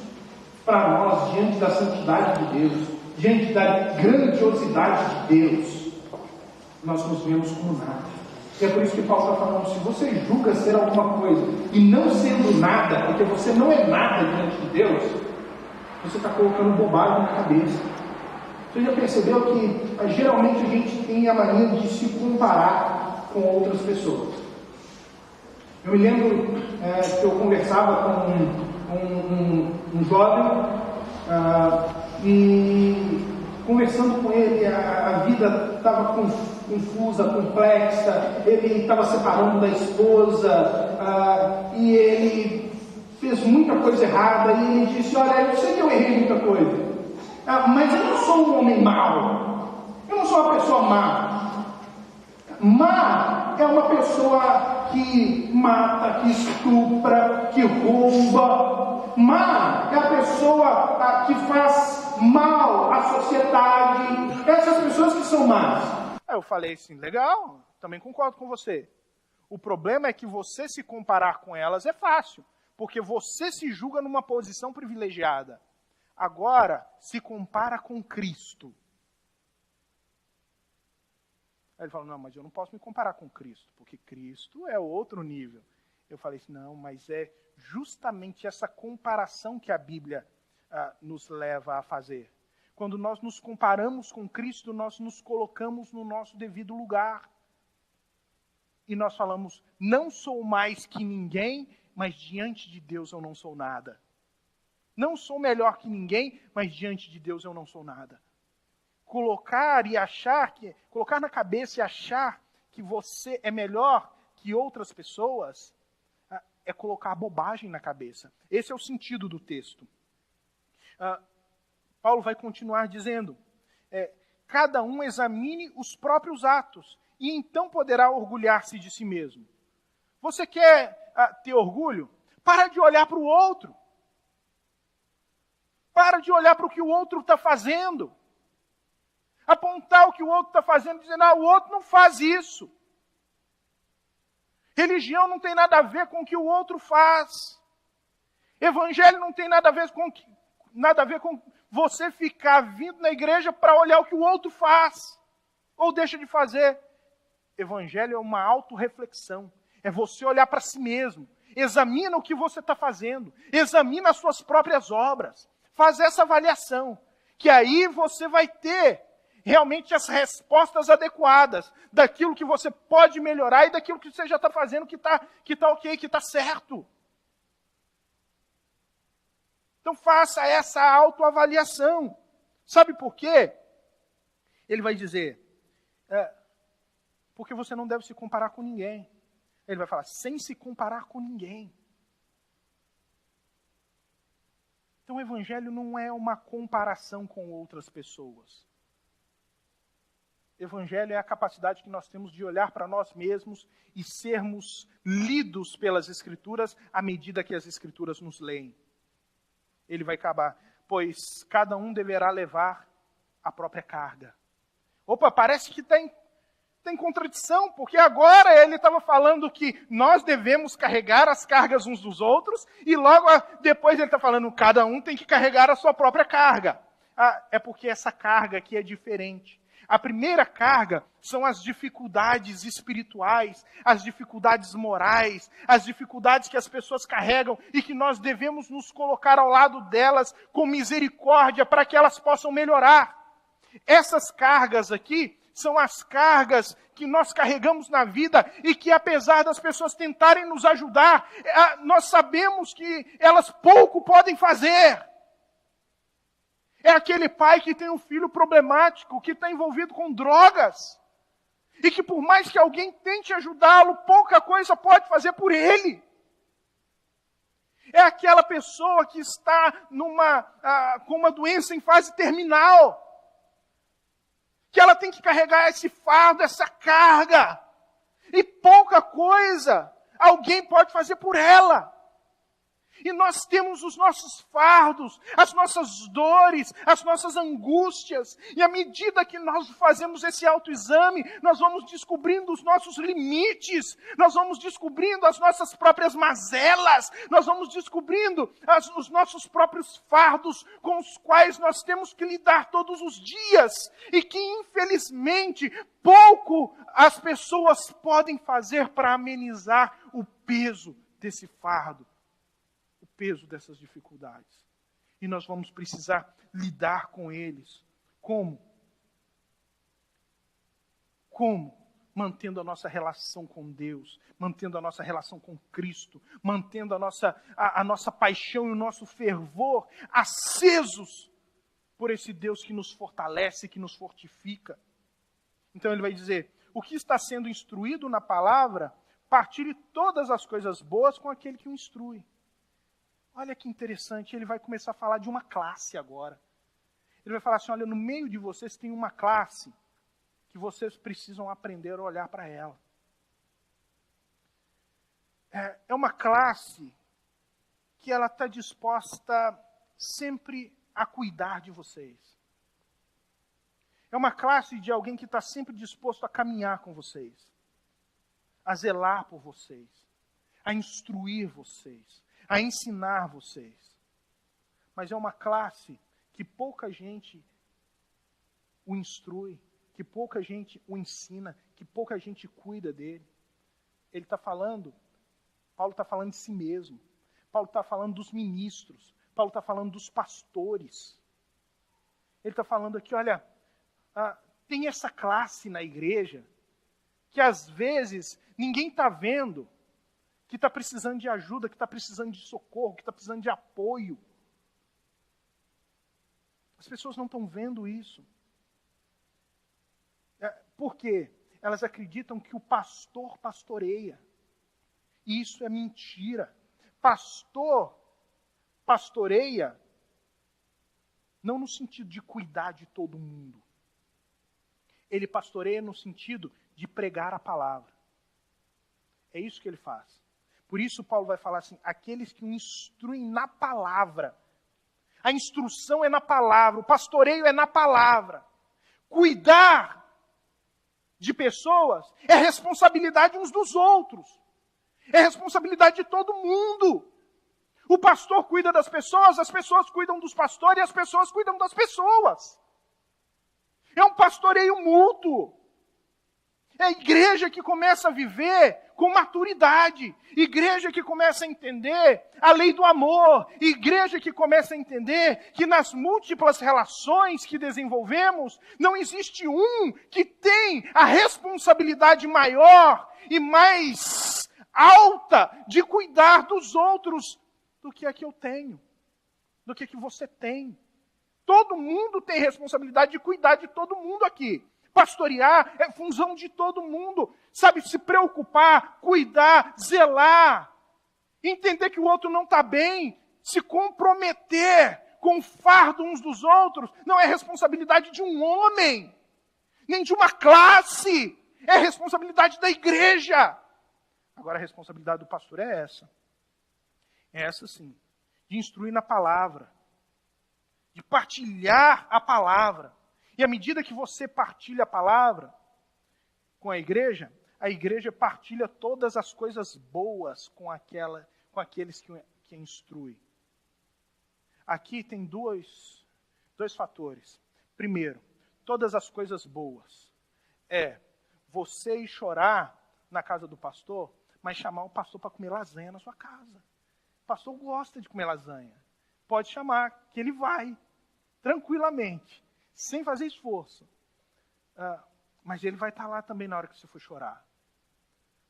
S1: para nós diante da santidade de Deus, diante da grandiosidade de Deus, nós nos vemos como nada. E é por isso que Paulo está falando, se você julga ser alguma coisa e não sendo nada, porque você não é nada diante de Deus, você está colocando bobagem na cabeça. Você já percebeu que geralmente a gente tem a mania de se comparar com outras pessoas? Eu me lembro que eu conversava com um jovem e conversando com ele, a vida estava confusa, complexa, ele estava separando da esposa e ele fez muita coisa errada e ele disse, olha, eu sei que eu errei muita coisa, mas eu não sou um homem mau, eu não sou uma pessoa má. Má é uma pessoa que mata, que estupra, que rouba. Má é a pessoa que faz mal à sociedade. Essas pessoas que são más. Aí eu falei assim, legal, também concordo com você. O problema é que você se comparar com elas é fácil, porque você se julga numa posição privilegiada. Agora, se compara com Cristo. Aí ele falou, não, mas eu não posso me comparar com Cristo, porque Cristo é outro nível. Eu falei assim, não, mas é justamente essa comparação que a Bíblia nos leva a fazer. Quando nós nos comparamos com Cristo, nós nos colocamos no nosso devido lugar. E nós falamos, não sou mais que ninguém, mas diante de Deus eu não sou nada. Não sou melhor que ninguém, mas diante de Deus eu não sou nada. Colocar na cabeça e achar que você é melhor que outras pessoas, é colocar bobagem na cabeça. Esse é o sentido do texto. Paulo vai continuar dizendo, cada um examine os próprios atos, e então poderá orgulhar-se de si mesmo. Você quer ter orgulho? Para de olhar para o outro. Para de olhar para o que o outro está fazendo. Apontar o que o outro está fazendo, dizendo, o outro não faz isso. Religião não tem nada a ver com o que o outro faz. Evangelho não tem nada a ver com você ficar vindo na igreja para olhar o que o outro faz. Ou deixa de fazer. Evangelho é uma autorreflexão. É você olhar para si mesmo. Examina o que você está fazendo. Examina as suas próprias obras. Faz essa avaliação. Que aí você vai ter realmente as respostas adequadas daquilo que você pode melhorar e daquilo que você já está fazendo que está ok, que está certo. Então faça essa autoavaliação. Sabe por quê? Ele vai dizer, porque você não deve se comparar com ninguém. Ele vai falar, sem se comparar com ninguém. Então o evangelho não é uma comparação com outras pessoas. Evangelho é a capacidade que nós temos de olhar para nós mesmos e sermos lidos pelas Escrituras à medida que as Escrituras nos leem. Ele vai acabar, pois cada um deverá levar a própria carga. Opa, parece que tem contradição, porque agora ele estava falando que nós devemos carregar as cargas uns dos outros, e logo depois ele está falando que cada um tem que carregar a sua própria carga. É porque essa carga aqui é diferente. A primeira carga são as dificuldades espirituais, as dificuldades morais, as dificuldades que as pessoas carregam e que nós devemos nos colocar ao lado delas com misericórdia para que elas possam melhorar. Essas cargas aqui são as cargas que nós carregamos na vida e que, apesar das pessoas tentarem nos ajudar, nós sabemos que elas pouco podem fazer. É aquele pai que tem um filho problemático, que está envolvido com drogas, e que por mais que alguém tente ajudá-lo, pouca coisa pode fazer por ele. É aquela pessoa que está com uma doença em fase terminal, que ela tem que carregar esse fardo, essa carga, e pouca coisa alguém pode fazer por ela. E nós temos os nossos fardos, as nossas dores, as nossas angústias. E à medida que nós fazemos esse autoexame, nós vamos descobrindo os nossos limites, nós vamos descobrindo as nossas próprias mazelas, nós vamos descobrindo os nossos próprios fardos com os quais nós temos que lidar todos os dias. E que, infelizmente, pouco as pessoas podem fazer para amenizar o peso desse fardo, o peso dessas dificuldades. E nós vamos precisar lidar com eles. Como? Como? Mantendo a nossa relação com Deus, mantendo a nossa relação com Cristo, mantendo a nossa paixão e o nosso fervor acesos por esse Deus que nos fortalece, que nos fortifica. Então ele vai dizer, o que está sendo instruído na palavra, partilhe todas as coisas boas com aquele que o instrui. Olha que interessante, ele vai começar a falar de uma classe agora. Ele vai falar assim, olha, no meio de vocês tem uma classe que vocês precisam aprender a olhar para ela. É uma classe que ela está disposta sempre a cuidar de vocês. É uma classe de alguém que está sempre disposto a caminhar com vocês, a zelar por vocês, a instruir vocês, a ensinar vocês. Mas é uma classe que pouca gente o instrui, que pouca gente o ensina, que pouca gente cuida dele. Ele está falando, Paulo está falando de si mesmo, Paulo está falando dos ministros, Paulo está falando dos pastores. Ele está falando aqui, olha, tem essa classe na igreja que às vezes ninguém está vendo, que está precisando de ajuda, que está precisando de socorro, que está precisando de apoio. As pessoas não estão vendo isso. Por quê? Elas acreditam que o pastor pastoreia. E isso é mentira. Pastor pastoreia não no sentido de cuidar de todo mundo. Ele pastoreia no sentido de pregar a palavra. É isso que ele faz. Por isso Paulo vai falar assim, aqueles que o instruem na palavra. A instrução é na palavra, o pastoreio é na palavra. Cuidar de pessoas é responsabilidade uns dos outros. É responsabilidade de todo mundo. O pastor cuida das pessoas, as pessoas cuidam dos pastores e as pessoas cuidam das pessoas. É um pastoreio mútuo. É a igreja que começa a viver com maturidade. Igreja que começa a entender a lei do amor. Igreja que começa a entender que nas múltiplas relações que desenvolvemos, não existe um que tem a responsabilidade maior e mais alta de cuidar dos outros do que a que eu tenho, do que você tem. Todo mundo tem responsabilidade de cuidar de todo mundo aqui. Pastorear é função de todo mundo. Sabe, se preocupar, cuidar, zelar. Entender que o outro não está bem. Se comprometer com o fardo uns dos outros. Não é responsabilidade de um homem. Nem de uma classe. É responsabilidade da igreja. Agora a responsabilidade do pastor é essa. É essa sim. De instruir na palavra. De partilhar a palavra. E à medida que você partilha a palavra com a igreja partilha todas as coisas boas com aqueles que instrui. Aqui tem dois fatores. Primeiro, todas as coisas boas. Você ir chorar na casa do pastor, mas chamar o pastor para comer lasanha na sua casa. O pastor gosta de comer lasanha. Pode chamar, que ele vai, tranquilamente. Sem fazer esforço. Mas ele vai estar lá também na hora que você for chorar.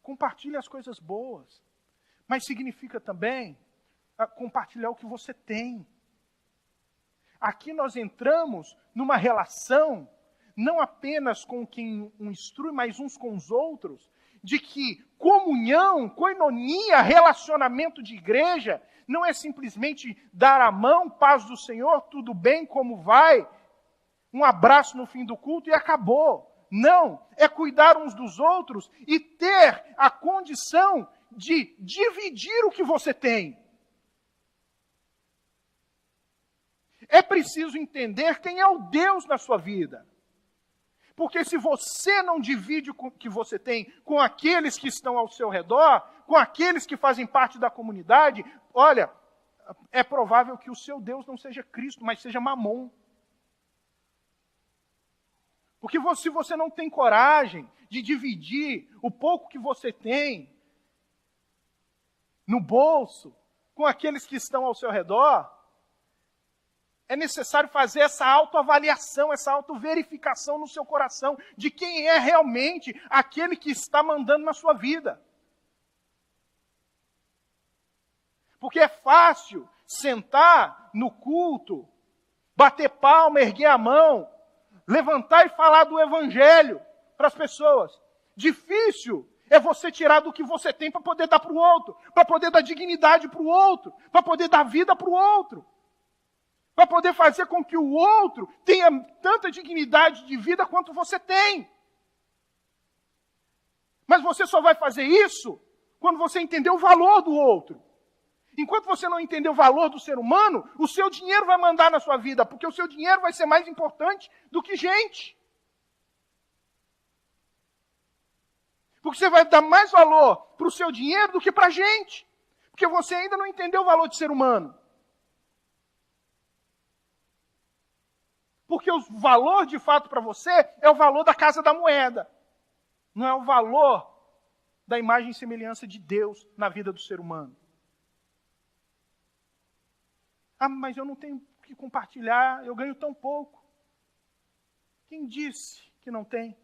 S1: Compartilhe as coisas boas. Mas significa também compartilhar o que você tem. Aqui nós entramos numa relação, não apenas com quem o instrui, mas uns com os outros, de que comunhão, koinonia, relacionamento de igreja, não é simplesmente dar a mão, paz do Senhor, tudo bem, como vai? Um abraço no fim do culto e acabou. Não, é cuidar uns dos outros e ter a condição de dividir o que você tem. É preciso entender quem é o Deus na sua vida. Porque se você não divide o que você tem com aqueles que estão ao seu redor, com aqueles que fazem parte da comunidade, olha, é provável que o seu Deus não seja Cristo, mas seja Mamon. Porque se você não tem coragem de dividir o pouco que você tem no bolso com aqueles que estão ao seu redor, é necessário fazer essa autoavaliação, essa autoverificação no seu coração de quem é realmente aquele que está mandando na sua vida. Porque é fácil sentar no culto, bater palma, erguer a mão, levantar e falar do Evangelho para as pessoas. Difícil é você tirar do que você tem para poder dar para o outro, para poder dar dignidade para o outro, para poder dar vida para o outro, para poder fazer com que o outro tenha tanta dignidade de vida quanto você tem. Mas você só vai fazer isso quando você entender o valor do outro. Enquanto você não entender o valor do ser humano, o seu dinheiro vai mandar na sua vida, porque o seu dinheiro vai ser mais importante do que gente. Porque você vai dar mais valor para o seu dinheiro do que para a gente. Porque você ainda não entendeu o valor de ser humano. Porque o valor, de fato, para você é o valor da casa da moeda. Não é o valor da imagem e semelhança de Deus na vida do ser humano. Ah, mas eu não tenho o que compartilhar, eu ganho tão pouco. Quem disse que não tem?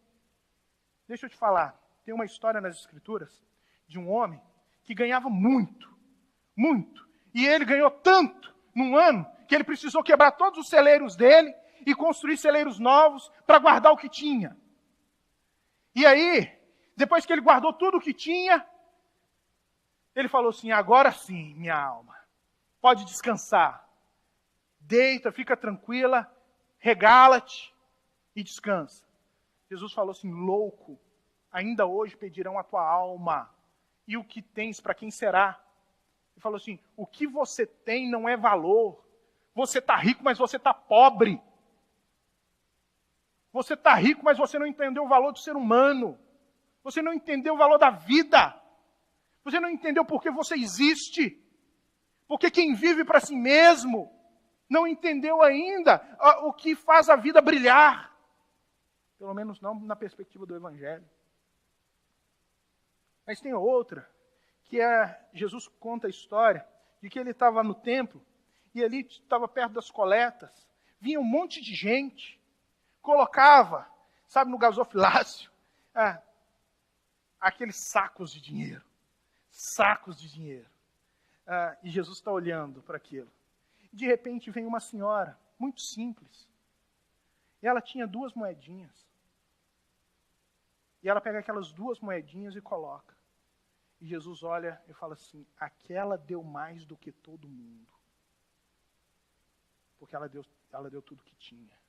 S1: Deixa eu te falar. Tem uma história nas Escrituras de um homem que ganhava muito, muito. E ele ganhou tanto num ano que ele precisou quebrar todos os celeiros dele e construir celeiros novos para guardar o que tinha. E aí, depois que ele guardou tudo o que tinha, ele falou assim, agora sim, minha alma, pode descansar. Deita, fica tranquila, regala-te e descansa. Jesus falou assim, louco, ainda hoje pedirão a tua alma. E o que tens, para quem será? Ele falou assim, o que você tem não é valor. Você está rico, mas você está pobre. Você está rico, mas você não entendeu o valor do ser humano. Você não entendeu o valor da vida. Você não entendeu por que você existe. Porque quem vive para si mesmo não entendeu ainda o que faz a vida brilhar. Pelo menos não na perspectiva do Evangelho. Mas tem outra, que é, Jesus conta a história de que ele estava no templo, e ali estava perto das coletas, vinha um monte de gente, colocava, sabe, no gasofilácio, aqueles sacos de dinheiro. Sacos de dinheiro. E Jesus está olhando para aquilo. De repente vem uma senhora, muito simples, e ela tinha 2 moedinhas. E ela pega aquelas 2 moedinhas e coloca. E Jesus olha e fala assim, aquela deu mais do que todo mundo. Porque ela deu tudo que tinha.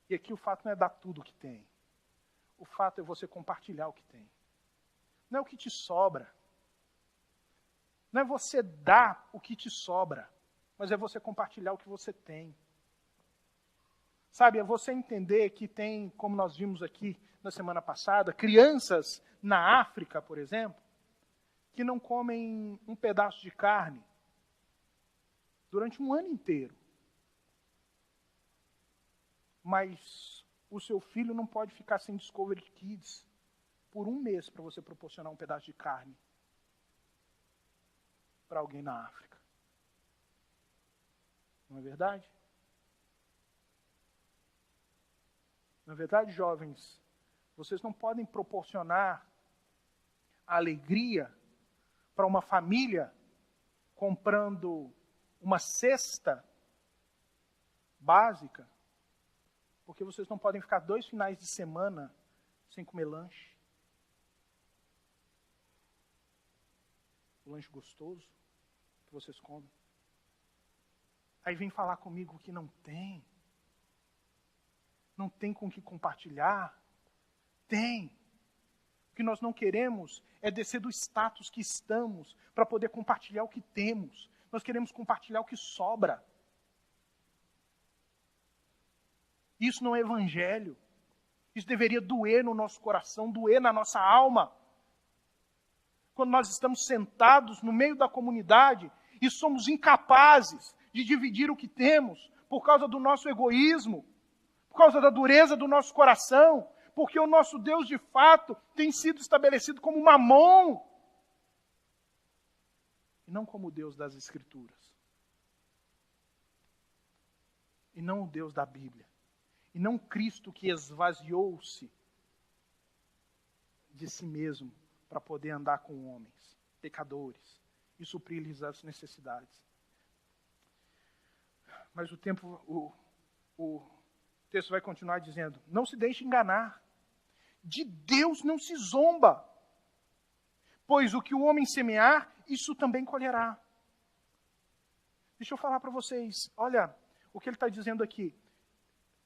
S1: E aqui o fato não é dar tudo o que tem. O fato é você compartilhar o que tem. Não é o que te sobra. Não é você dar o que te sobra, mas é você compartilhar o que você tem. Sabe, é você entender que tem, como nós vimos aqui na semana passada, crianças na África, por exemplo, que não comem um pedaço de carne durante um ano inteiro. Mas o seu filho não pode ficar sem Discovery Kids por 1 mês para você proporcionar um pedaço de carne para alguém na África. Não é verdade? Não é verdade, jovens? Vocês não podem proporcionar a alegria para uma família comprando uma cesta básica, porque vocês não podem ficar 2 finais de semana sem comer lanche. O lanche gostoso que vocês comem. Aí vem falar comigo que não tem. Não tem com o que compartilhar. Tem. O que nós não queremos é descer do status que estamos para poder compartilhar o que temos. Nós queremos compartilhar o que sobra. Isso não é evangelho. Isso deveria doer no nosso coração, doer na nossa alma. Quando nós estamos sentados no meio da comunidade e somos incapazes de dividir o que temos por causa do nosso egoísmo, por causa da dureza do nosso coração, porque o nosso Deus, de fato, tem sido estabelecido como Mamon, e não como o Deus das Escrituras. E não o Deus da Bíblia. E não Cristo que esvaziou-se de si mesmo para poder andar com homens, pecadores, e suprir-lhes as necessidades. Mas o texto vai continuar dizendo, não se deixe enganar. De Deus não se zomba. Pois o que o homem semear, isso também colherá. Deixa eu falar para vocês, olha o que ele está dizendo aqui.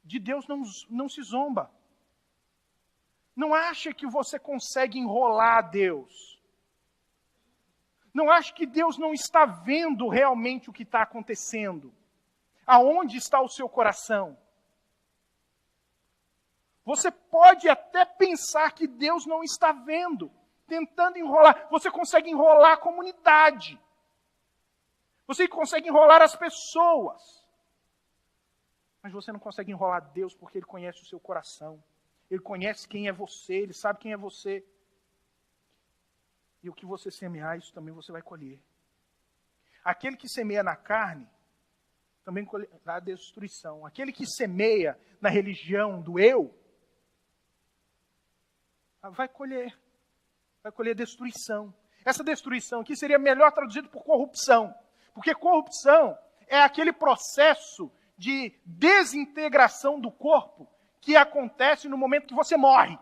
S1: De Deus não se zomba. Não acha que você consegue enrolar Deus. Não acha que Deus não está vendo realmente o que está acontecendo. Aonde está o seu coração? Você pode até pensar que Deus não está vendo, tentando enrolar. Você consegue enrolar a comunidade. Você consegue enrolar as pessoas. Mas você não consegue enrolar Deus porque Ele conhece o seu coração. Ele conhece quem é você, Ele sabe quem é você. E o que você semear, isso também você vai colher. Aquele que semeia na carne, também colherá destruição. Aquele que semeia na religião do eu, vai colher destruição. Essa destruição aqui seria melhor traduzido por corrupção. Porque corrupção é aquele processo de desintegração do corpo que acontece no momento que você morre.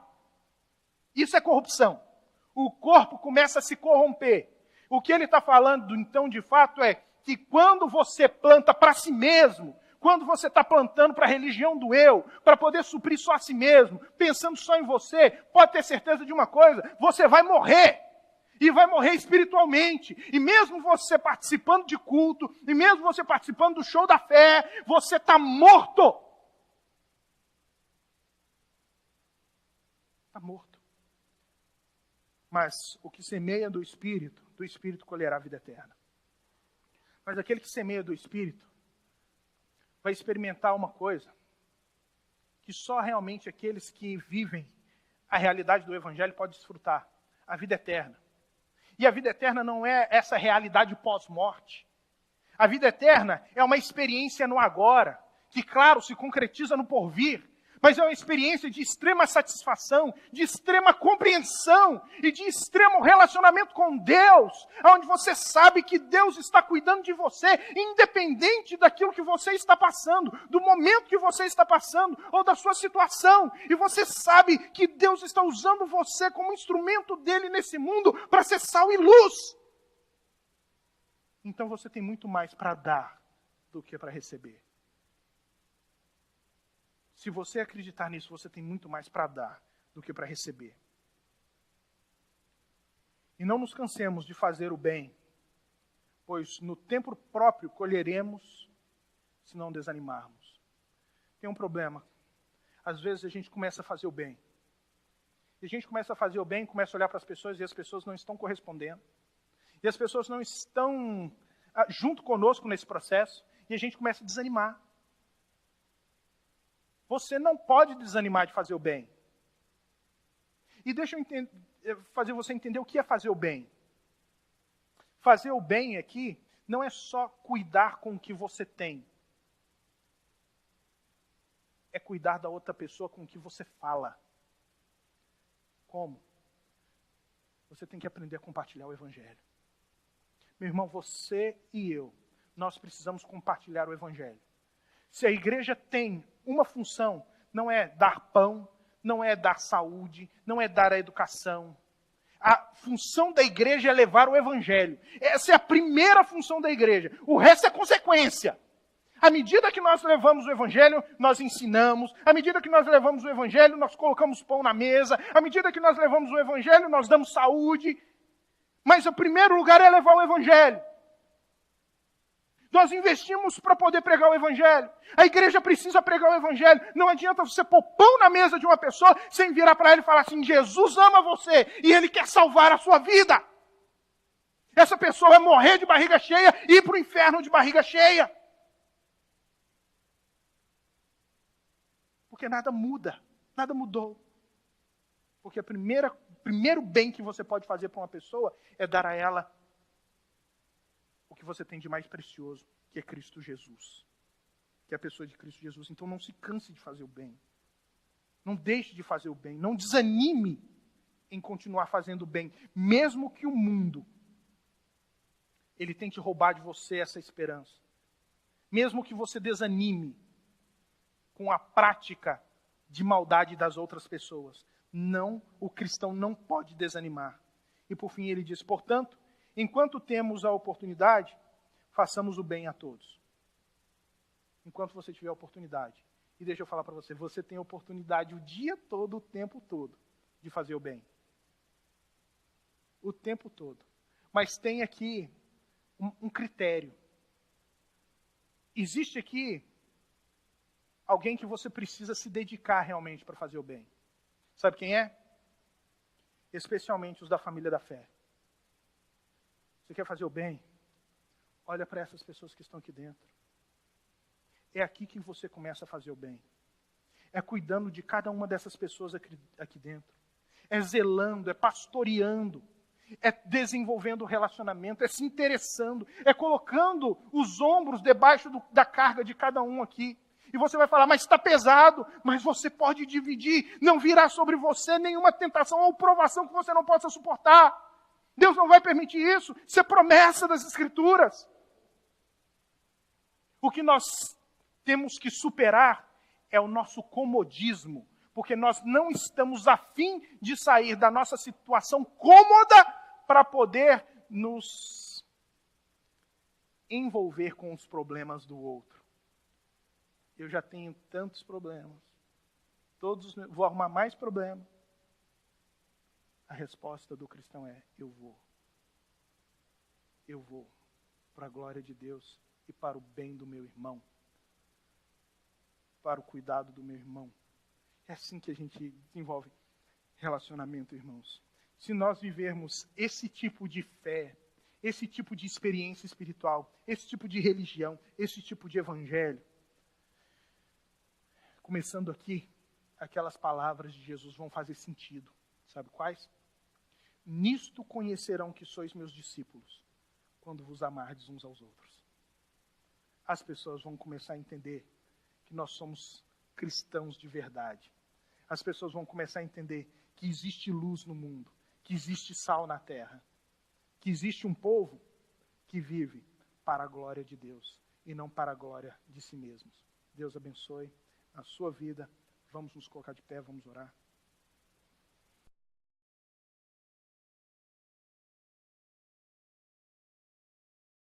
S1: Isso é corrupção. O corpo começa a se corromper. O que ele está falando, então, de fato, é que quando você planta para si mesmo, quando você está plantando para a religião do eu, para poder suprir só a si mesmo, pensando só em você, pode ter certeza de uma coisa, você vai morrer. E vai morrer espiritualmente. E mesmo você participando de culto, e mesmo você participando do show da fé, você está morto. Está morto. Mas o que semeia do Espírito colherá a vida eterna. Mas aquele que semeia do Espírito vai experimentar uma coisa que só realmente aqueles que vivem a realidade do Evangelho podem desfrutar. A vida eterna. E a vida eterna não é essa realidade pós-morte. A vida eterna é uma experiência no agora, que, claro, se concretiza no porvir, mas é uma experiência de extrema satisfação, de extrema compreensão e de extremo relacionamento com Deus, onde você sabe que Deus está cuidando de você, independente daquilo que você está passando, do momento que você está passando ou da sua situação. E você sabe que Deus está usando você como instrumento dele nesse mundo para ser sal e luz. Então você tem muito mais para dar do que para receber. Se você acreditar nisso, você tem muito mais para dar do que para receber. E não nos cansemos de fazer o bem, pois no tempo próprio colheremos se não desanimarmos. Tem um problema. Às vezes a gente começa a fazer o bem. E a gente começa a fazer o bem, começa a olhar para as pessoas e as pessoas não estão correspondendo. E as pessoas não estão junto conosco nesse processo e a gente começa a desanimar. Você não pode desanimar de fazer o bem. E deixa eu fazer você entender o que é fazer o bem. Fazer o bem aqui não é só cuidar com o que você tem. É cuidar da outra pessoa com o que você fala. Como? Você tem que aprender a compartilhar o Evangelho. Meu irmão, você e eu, nós precisamos compartilhar o Evangelho. Se a igreja tem uma função, não é dar pão, não é dar saúde, não é dar a educação. A função da igreja é levar o Evangelho. Essa é a primeira função da igreja. O resto é consequência. À medida que nós levamos o Evangelho, nós ensinamos. À medida que nós levamos o Evangelho, nós colocamos pão na mesa. À medida que nós levamos o Evangelho, nós damos saúde. Mas o primeiro lugar é levar o Evangelho. Nós investimos para poder pregar o Evangelho. A igreja precisa pregar o Evangelho. Não adianta você pôr pão na mesa de uma pessoa sem virar para ela e falar assim: Jesus ama você e Ele quer salvar a sua vida. Essa pessoa vai morrer de barriga cheia e ir para o inferno de barriga cheia. Porque nada muda, nada mudou. Porque o primeiro bem que você pode fazer para uma pessoa é dar a ela o que você tem de mais precioso, que é Cristo Jesus. Que é a pessoa de Cristo Jesus. Então não se canse de fazer o bem. Não deixe de fazer o bem. Não desanime em continuar fazendo o bem. Mesmo que o mundo ele tente roubar de você essa esperança. Mesmo que você desanime com a prática de maldade das outras pessoas. Não, o cristão não pode desanimar. E por fim ele diz: portanto, enquanto temos a oportunidade, façamos o bem a todos. Enquanto você tiver a oportunidade. E deixa eu falar para você, você tem a oportunidade o dia todo, o tempo todo, de fazer o bem. O tempo todo. Mas tem aqui um critério. Existe aqui alguém que você precisa se dedicar realmente para fazer o bem. Sabe quem é? Especialmente os da família da fé. Você quer fazer o bem? Olha para essas pessoas que estão aqui dentro. É aqui que você começa a fazer o bem. É cuidando de cada uma dessas pessoas aqui dentro. É zelando, é pastoreando. É desenvolvendo o relacionamento, é se interessando, é colocando os ombros debaixo da carga de cada um aqui. E você vai falar: mas está pesado, mas você pode dividir, não virá sobre você nenhuma tentação ou provação que você não possa suportar. Deus não vai permitir isso, isso é promessa das Escrituras. O que nós temos que superar é o nosso comodismo, porque nós não estamos a fim de sair da nossa situação cômoda para poder nos envolver com os problemas do outro. Eu já tenho tantos problemas. Vou arrumar mais problemas. A resposta do cristão é: eu vou. Eu vou para a glória de Deus e para o bem do meu irmão. Para o cuidado do meu irmão. É assim que a gente desenvolve relacionamento, irmãos. Se nós vivermos esse tipo de fé, esse tipo de experiência espiritual, esse tipo de religião, esse tipo de evangelho, começando aqui, aquelas palavras de Jesus vão fazer sentido. Sabe quais? Nisto conhecerão que sois meus discípulos, quando vos amardes uns aos outros. As pessoas vão começar a entender que nós somos cristãos de verdade. As pessoas vão começar a entender que existe luz no mundo, que existe sal na terra, que existe um povo que vive para a glória de Deus e não para a glória de si mesmos. Deus abençoe a sua vida. Vamos nos colocar de pé, vamos orar.